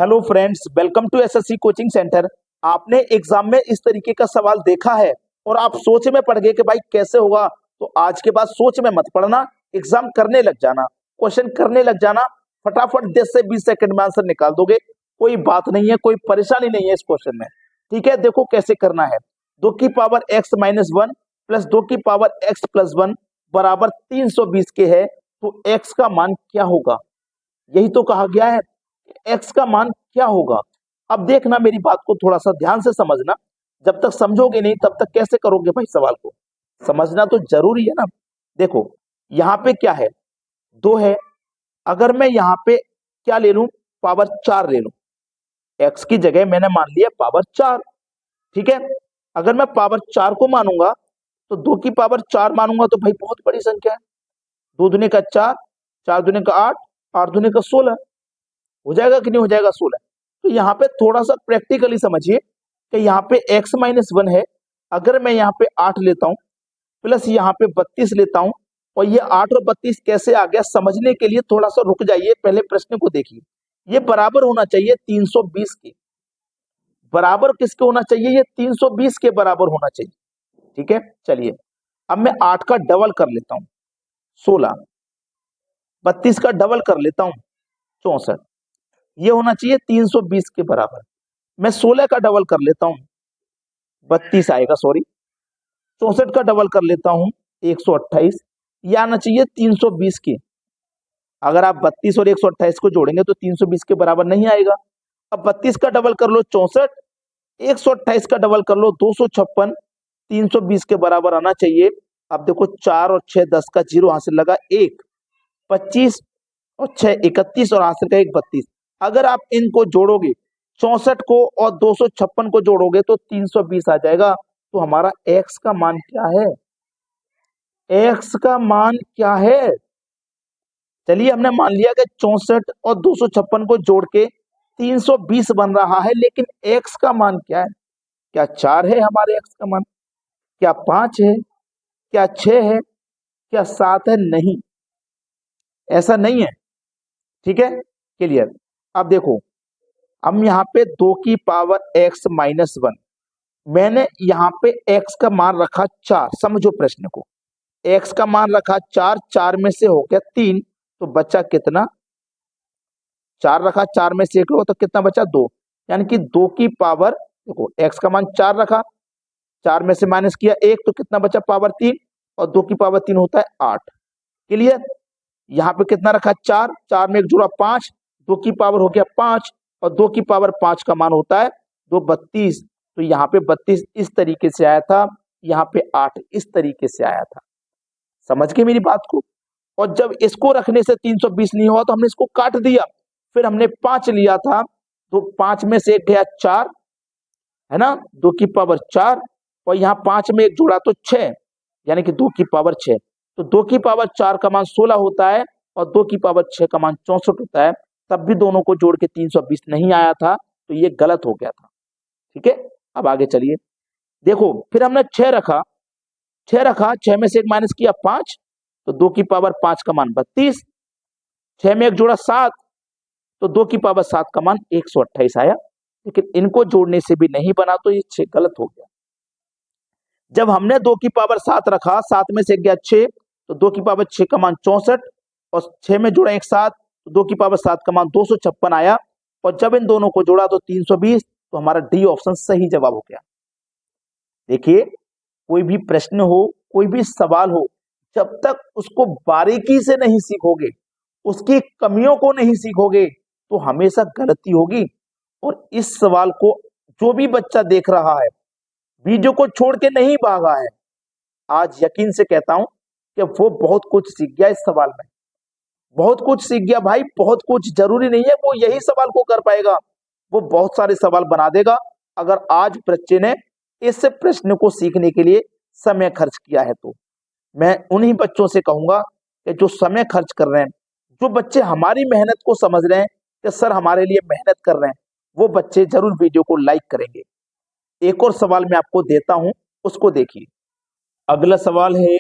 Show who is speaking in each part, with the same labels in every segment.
Speaker 1: Hello friends, welcome to SSC coaching centre. आपने exam में इस तरीके का सवाल देखा है और आप सोच में पड़ गए कि भाई कैसे होगा। तो आज के बाद सोच में मत पड़ना, एग्जाम करने लग जाना, क्वेश्चन करने लग जाना। फटाफट 10 से 20 सेकंड में आंसर निकाल दोगे। कोई बात नहीं है, कोई परेशानी नहीं है इस क्वेश्चन में। ठीक है, देखो कैसे करना है। 2 की पावर x-1 प्लस 2 की पावर x+1 बराबर 320 के है, तो x का मान क्या होगा? यही तो कहा गया है, एक्स का मान क्या होगा। अब देखना, मेरी बात को थोड़ा सा ध्यान से समझना। जब तक समझोगे नहीं तब तक कैसे करोगे भाई? सवाल को समझना तो जरूरी है ना। देखो यहाँ पे क्या है, 2 है। अगर मैं यहाँ पे क्या ले लूं, पावर 4 ले लूं। एक्स की जगह मैंने मान लिया पावर 4। ठीक है, अगर मैं पावर 4 को मानूंगा तो 2 की पावर 4 मानूंगा तो भाई बहुत बड़ी संख्या है। 2 दूनी का 4, 4 दूनी का 8, 8 दूनी का 16 हो जाएगा कि नहीं हो जाएगा? 16। तो यहाँ पे थोड़ा सा प्रैक्टिकली समझिए कि यहाँ पे x-1 है। अगर मैं यहाँ पे 8 लेता हूँ प्लस यहाँ पे 32 लेता हूँ, और ये 8 और 32 कैसे आ गया समझने के लिए थोड़ा सा रुक जाइए, पहले प्रश्न को देखिए। ये बराबर होना चाहिए 320 के। बराबर किसके होना चाहिए? ये 320 के बराबर होना चाहिए। ठीक है, चलिए अब मैं 8 का डबल कर लेता हूँ 16, 32 का डबल कर लेता हूँ 64। ये होना चाहिए 320 के बराबर। मैं 16 का डबल कर लेता हूं, 32 आएगा, सॉरी। 64 का डबल कर लेता हूं, 128। ये आना चाहिए 320 के। अगर आप 32 और 128 को जोड़ेंगे तो 320 के बराबर नहीं आएगा। अब 32 का डबल कर लो 64, 128 का डबल कर लो 256, 320 के बराबर आना चाहिए। अब देखो 4 और 6 10 का 0 हासिल लगा 1, 25 और 6 31 और हासिल का 1 32। अगर आप इनको जोड़ोगे 64 को और 256 को जोड़ोगे तो 320 आ जाएगा। तो हमारा x का मान क्या है? x का मान क्या है? चलिए, हमने मान लिया कि 64 और 256 को जोड़ के 320 बन रहा है, लेकिन x का मान क्या है? क्या 4 है हमारे x का मान? क्या 5 है? क्या 6 है? क्या 7 है? नहीं, ऐसा नहीं है। ठीक है, क्लियर। अब देखो, हम यहाँ पे 2 की पावर x-1, मैंने यहाँ पे x का मान रखा 4। समझो प्रश्न को, x का मान रखा 4, 4 में से हो गया 3, तो बचा कितना? 4 रखा, 4 में से 1 हो तो कितना बचा? 2। यानी कि 2 की पावर, देखो x का मान 4 रखा, 4 में से माइनस किया 1, तो कितना बचा? पावर 3, और 2 की पावर 3 होता है 8। क्लियर। यहाँ पे कितना रखा? 4, 4 में 1 जोड़ा 5, 2 की पावर हो गया 5, और 2 की पावर 5 का मान होता है 2 32। तो यहाँ पे 32 इस तरीके से आया था, यहाँ पे 8 इस तरीके से आया था। समझ के मेरी बात को? और जब इसको रखने से 320 नहीं हुआ तो हमने इसको काट दिया, फिर हमने 5 लिया था, तो 5 में से 1 गया 4, है ना, 2 की पावर 4, और यहाँ 5 में 1 जोड़ा तो 6, यानी कि 2 की पावर 6। तो 2 की पावर 4 का मान 16 होता है, और 2 की पावर 6 का मान 64 होता है। तब भी दोनों को जोड़ के 320 नहीं आया था, तो ये गलत हो गया था। ठीक है, अब आगे चलिए। देखो, फिर हमने 6 रखा, 6 रखा, 6 में से 1 माइनस किया 5, तो 2 की पावर 5 का मान 32, 6 में 1 जोड़ा 7, तो 2 की पावर 7 का मान 128 आया। लेकिन इनको जोड़ने से भी नहीं बना, तो ये 6 गलत हो गया। जब हमने 2 की पावर 7 रखा, 7 में से 1 गया 6, तो 2 की पावर 6 का मान 64, और 6 में जोड़ा 1 7, तो 2 की पावर 7 का मान 256 आया। और जब इन दोनों को जोड़ा तो 320, तो हमारा डी ऑप्शन सही जवाब हो गया। देखिए, कोई भी प्रश्न हो, कोई भी सवाल हो, जब तक उसको बारीकी से नहीं सीखोगे, उसकी कमियों को नहीं सीखोगे, तो हमेशा गलती होगी। और इस सवाल को जो भी बच्चा देख रहा है, वीडियो को छोड़ के नहीं भागा है, आज यकीन से कहता हूं कि वो बहुत कुछ सीख गया इस सवाल में। बहुत कुछ सीख गया भाई, बहुत कुछ। जरूरी नहीं है वो यही सवाल को कर पाएगा, वो बहुत सारे सवाल बना देगा, अगर आज बच्चे ने इस प्रश्न को सीखने के लिए समय खर्च किया है। तो मैं उन्हीं बच्चों से कहूंगा कि जो समय खर्च कर रहे हैं, जो बच्चे हमारी मेहनत को समझ रहे हैं कि सर हमारे लिए मेहनत कर रहे हैं, वो बच्चे जरूर वीडियो को लाइक करेंगे। एक और सवाल मैं आपको देता हूं, उसको देखिए। अगला सवाल है,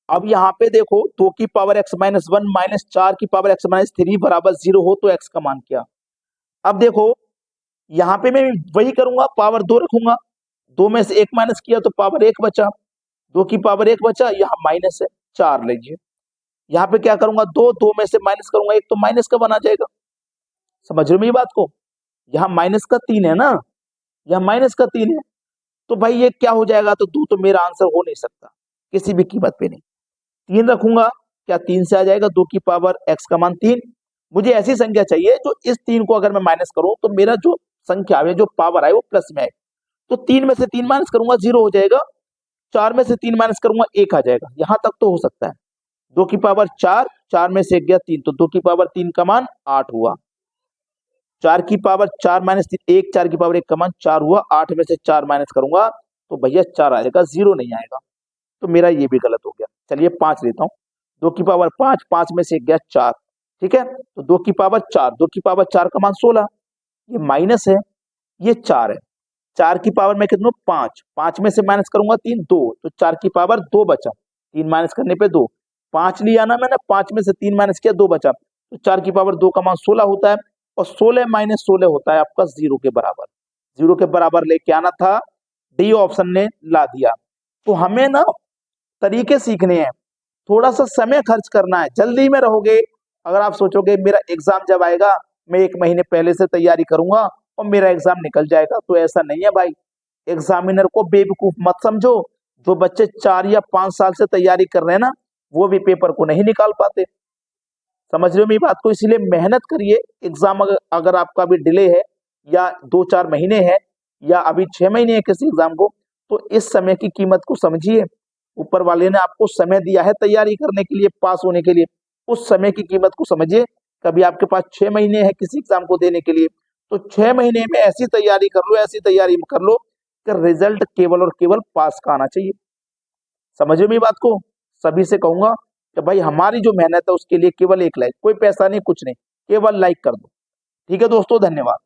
Speaker 1: अब यहाँ पे देखो, 2 की पावर x-1 माइनस 4 की पावर x-3 बराबर 0 हो तो x का मान क्या? अब देखो यहाँ पे मैं वही करूंगा, पावर 2 रखूंगा, 2 में से 1 माइनस किया तो पावर 1 बचा, 2 की पावर 1 बचा, यहाँ माइनस है 4 लीजिए। यहाँ पे क्या करूंगा, 2 में से माइनस करूंगा 1 तो माइनस का बना जाएगा। समझ रहे हो मेरी बात को, यहाँ माइनस का 3 है ना, यहाँ माइनस का 3 है, तो भाई ये क्या हो जाएगा, तो 2 तो मेरा आंसर हो नहीं सकता किसी भी कीमत पे नहीं। 3 रखूंगा, क्या 3 से आ जाएगा, 2 की पावर x का मान 3। मुझे ऐसी संख्या चाहिए जो इस 3 को अगर मैं माइनस करूं तो मेरा जो संख्या है, जो पावर आए वो प्लस में आए। तो 3 में से 3 माइनस करूंगा 0 हो जाएगा, 4 में से 3 माइनस करूंगा 1 आ जाएगा, यहां तक तो हो सकता है। 2 की पावर 4, 4 में से 1 गया 3, तो 2 की पावर 3 का मान 8 हुआ। 4 की पावर 4 माइनस 1, 4 की पावर 1 का मान 4 हुआ, 8 में से 4 माइनस करूंगा तो भैया 4 आएगा, 0 नहीं आएगा, तो मेरा ये भी गलत हो गया। चलिए 5 लेता हूँ, 2 की पावर 5, 5 में से 1 गया 4, ठीक है, तो 2 की पावर 4, 2 की पावर 4 का मान 16, ये माइनस है, ये 4 है। 4 की पावर में कितना 5, 5 में से माइनस करूंगा 3, 2, तो 4 की पावर 2 बचा, 3 माइनस करने पे 2, 5 लिया ना मैंने, 5 में से 3 माइनस किया 2 बचा, तो 4 की पावर 2 का मान 16 होता है, और 16 माइनस 16 होता है आपका 0 के बराबर। 0 के बराबर लेके आना था, डी ऑप्शन ने ला दिया। तो हमें ना तरीके सीखने हैं, थोड़ा सा समय खर्च करना है। जल्दी में रहोगे, अगर आप सोचोगे मेरा एग्जाम जब आएगा मैं 1 महीने पहले से तैयारी करूंगा और मेरा एग्जाम निकल जाएगा, तो ऐसा नहीं है भाई। एग्जामिनर को बेवकूफ मत समझो, जो बच्चे 4 या 5 साल से तैयारी कर रहे हैं ना, वो भी पेपर को नहीं निकाल पाते। समझ रहे हो मेरी बात को, इसीलिए मेहनत करिए। एग्जाम अगर आपका अभी डिले है, या 2-4 महीने है, या अभी 6 महीने है किसी एग्जाम को, तो इस समय की कीमत को समझिए। ऊपर वाले ने आपको समय दिया है तैयारी करने के लिए, पास होने के लिए, उस समय की कीमत को समझिए। कभी आपके पास 6 महीने है किसी एग्जाम को देने के लिए, तो 6 महीने में ऐसी तैयारी कर लो, ऐसी तैयारी कर लो कि रिजल्ट केवल और केवल पास का आना चाहिए। समझ रहे हो मेरी बात को, सभी से कहूंगा कि भाई हमारी जो मेहनत है उसके लिए केवल एक लाइक, कोई पैसा नहीं, कुछ नहीं, केवल लाइक कर दो। ठीक है दोस्तों, धन्यवाद।